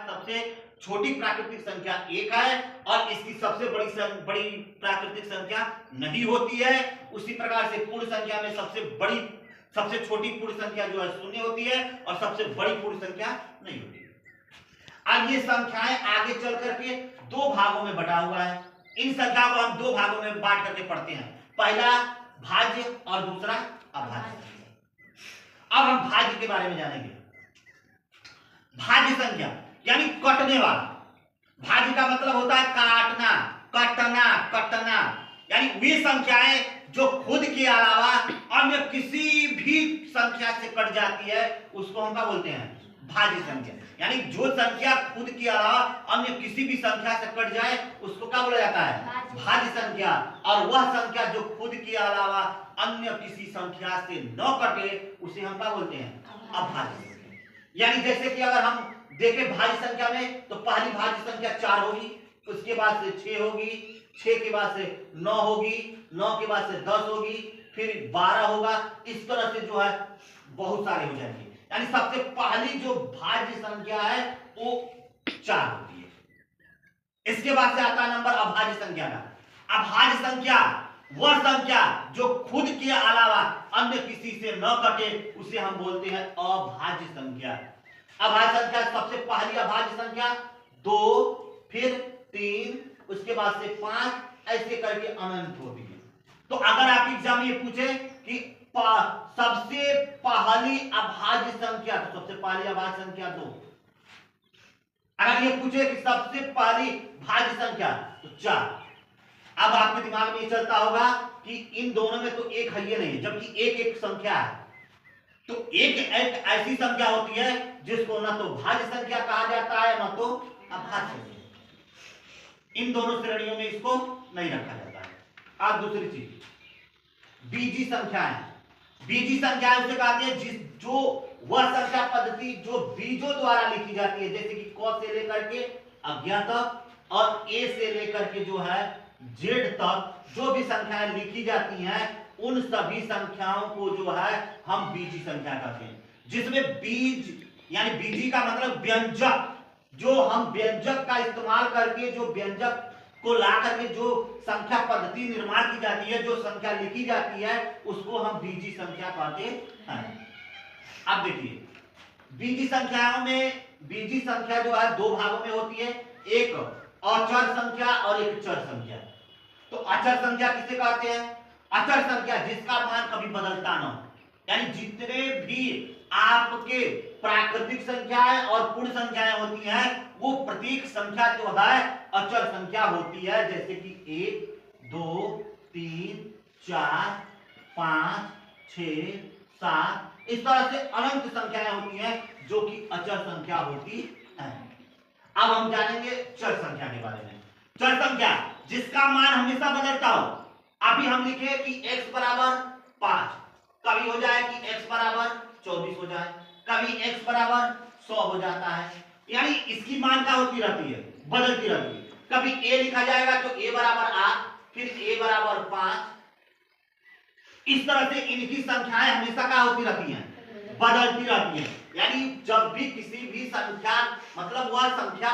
सबसे छोटी प्राकृतिक संख्या 1 है और इसकी सबसे बड़ी प्राकृतिक संख्या नहीं होती है। उसी प्रकार से पूर्ण संख्या में सबसे छोटी पूर्ण संख्या जो है 0 होती है और सबसे बड़ी पूर्ण संख्या नहीं होती है। अब ये संख्याएं आगे चल करके दो भागों में बटा हुआ है। इन संख्या को हम दो भागों में बांट करके पढ़ते हैं, पहला भाज्य और दूसरा अभाज्य। अब हम भाज्य के बारे में जानेंगे। भाज्य संख्या यानी कटने वाला। भाज्य का मतलब होता है काटना, कटना, यानी वे संख्याएं जो खुद के अलावा अन्य किसी भी संख्या से कट जाती है उसको हम क्या बोलते हैं, भाज्य संख्या। यानी जो संख्या खुद के अलावा अन्य किसी भी संख्या से कट जाए उसको क्या बोला जाता है, भाज्य संख्या। और वह संख्या जो खुद के अलावा अन्य किसी संख्या से न कटे उसे हम क्या बोलते हैं, अभाज्य संख्या। यानी जैसे कि अगर हम देखें भाज्य संख्या में तो पहली भाज्य संख्या 4 होगी, उसके बाद से 6 होगी, 6 के बाद से 9 होगी, 9 के बाद से 10 होगी, फिर 12 होगा। इस तरह से जो है बहुत सारे हो जाएंगे। यानी सबसे पहली जो भाज्य संख्या है वो 4 होती है। इसके बाद से आता है नंबर अभाज्य संख्या का। अभाज्य संख्या वह संख्या जो खुद के अलावा अन्य किसी से न कटे उसे हम बोलते हैं अभाज्य संख्या। अभाज्य संख्या सबसे पहली अभाज्य संख्या 2, फिर 3, उसके बाद से 5, ऐसे करके अनंत होती है। तो अगर आप एग्जाम में ये पूछे कि सबसे पहली अभाज्य संख्या, तो सबसे पहली अभाज्य संख्या 2। अगर ये पूछे कि सबसे पहली भाज्य संख्या तो 4। अब आपके दिमाग में ये चलता होगा कि इन दोनों में तो एक है ही नहीं, जबकि एक संख्या है। तो एक ऐसी संख्या होती है जिसको ना तो भाज्य संख्या कहा जाता है ना तो अभाज्य संख्या। इन दोनों श्रेणियों में इसको नहीं रखा जाता है। अब दूसरी चीज बीजी संख्याएं। बीजी संख्याएं उसे कहते हैं जो वह संख्या पद्धति जो बीजों द्वारा लिखी जाती है, जैसे कि क से लेकर के अज्ञा तक और ए से लेकर के जो है जेड तक जो भी संख्याएं लिखी जाती हैं उन सभी संख्याओं को जो है हम बीजी संख्या कहते हैं। जिसमें बीज यानी बीजी का मतलब व्यंजक, जो हम व्यंजक का इस्तेमाल करके जो व्यंजक को ला करके जो संख्या पद्धति निर्माण की जाती है, जो संख्या लिखी जाती है उसको हम बीजी संख्या कहते हैं। अब देखिए बीजी संख्याओं में बीजी संख्या जो है दो भागों में होती है, एक अचर संख्या और एक चर संख्या। तो अचर संख्या किसे कहते हैं, अचर संख्या जिसका मान कभी बदलता न हो। यानी जितने भी आपके प्राकृतिक संख्याएं और पूर्ण संख्याएं होती हैं वो प्रत्येक संख्या जो है अचर संख्या होती है। जैसे कि 1, 2, 3, 4, 5, 6, 7, इस तरह से अनंत संख्याएं होती हैं जो कि अचर संख्या होती है। अब हम जानेंगे चर संख्या के बारे में। चर संख्या जिसका मान हमेशा बदलता हो। अभी हम लिखे कि x बराबर 5, कभी हो जाए कि x बराबर 24 हो जाए, कभी x बराबर 100 हो जाता है। यानी इसकी मान क्या होती रहती है, बदलती रहती है। कभी a लिखा जाएगा तो a बराबर 8, फिर a बराबर 5। इस तरह से इनकी संख्याएं हमेशा क्या होती रहती हैं, बदलती रहती हैं। यानी जब भी किसी भी संख्या मतलब वह संख्या